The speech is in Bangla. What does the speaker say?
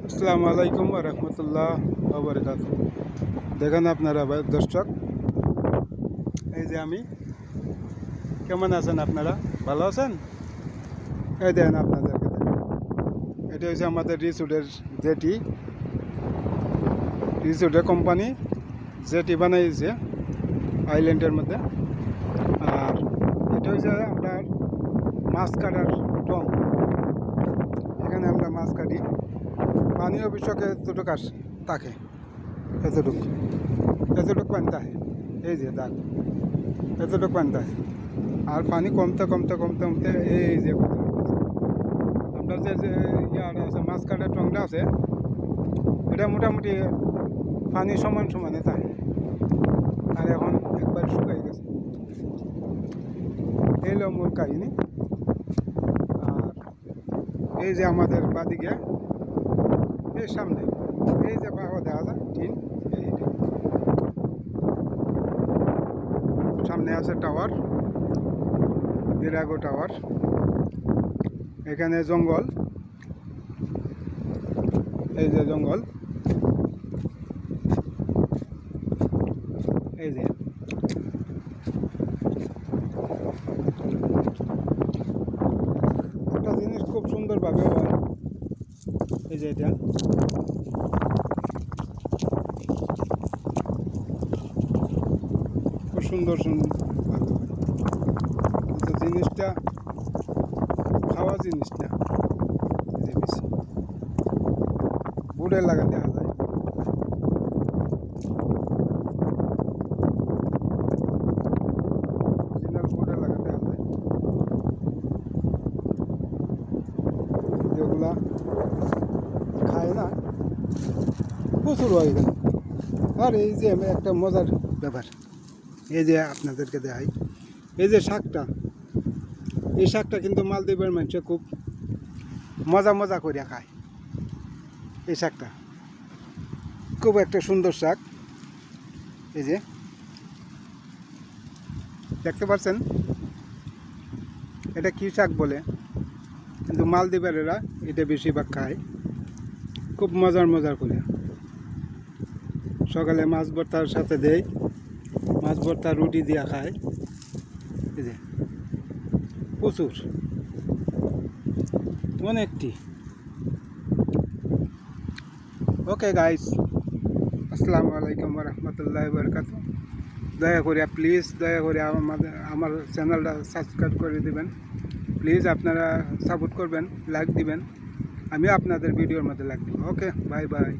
আসসালামু আলাইকুম ওয়া রাহমাতুল্লাহ ওয়া বারাকাতুহু। দেখেন আপনারা দর্শক, এই যে আমি, কেমন আছেন আপনারা? ভালো আছেন? এই দেখেন আপনাদেরকে দেখেন, এটা হচ্ছে আমাদের রিসোর্টের জেটি। রিসোর্টের কোম্পানি জেটি বানাইছে আইল্যান্ডের মধ্যে। আর এটা হচ্ছে আপনার মাছ কাটার টং। এখানে আমরা মাছ কাটি, পানি অবশ্যকে এতটুকু থাকে, এতটুকু পানি থাকে, এই যে দাগ, এতটুকু পানি থাকে। আর পানি কমতে কমতে কমতে কমতে এই যে আমরা যে ইয়ার আছে মাছ কাটার টংটা আছে, এটা মোটামুটি পানি সমান সমানে থাকে। আর এখন একবার শুকাই গেছে। এই হলো মূল কাহিনী। আর এই যে আমাদের বাদিকে, এই সামনে এই যে বাবা দেখা যায় টিন, এইটা সামনে আছে টাওয়ার, দিরাগো টাওয়ার। এখানে জঙ্গল, এই যে জঙ্গল, এই যে একটা জিনিস খুব সুন্দরভাবে হয়, এই যে এটা খুব সুন্দর ভাবে হয়, কিন্তু জিনিসটা খাওয়া জিনিস না। এই যে বেশি বুড়ে লাগা দেখা যায়। অরিজিনাল বুড়ে লাগা দেখা যায়, যেগুলা খায় না প্রচুর হয় এখানে। আর এই যে একটা মজার ব্যাপার, এই যে আপনাদেরকে দেখাই, এই যে শাকটা, এই শাকটা কিন্তু মালদ্বীপের মানুষে খুব মজা মজা করিয়া খায়। এই শাকটা খুব একটা সুন্দর শাক, এই যে দেখতে পাচ্ছেন, এটা কী শাক বলে, কিন্তু মালদ্বীপের এরা এটা বেশিরভাগ খায় খুব মজার মজার করে। সকালে মাছ ভর্তার সাথে দেয়, মাছ ভর্তা রুটি দিয়া খায়, এই যে প্রচুর অনেকটি। ওকে গাইস, আসসালামু আলাইকুম ওয়া রাহমাতুল্লাহি ওয়া বারাকাতুহু। দয়া করে প্লিজ, দয়া করে আমার চ্যানেলটা সাবস্ক্রাইব করে দিবেন প্লিজ। আপনারা সাপোর্ট করবেন, লাইক দিবেন, আমি আপনাদের ভিডিওর মধ্যে লাইক দেবো। ওকে, বাই বাই।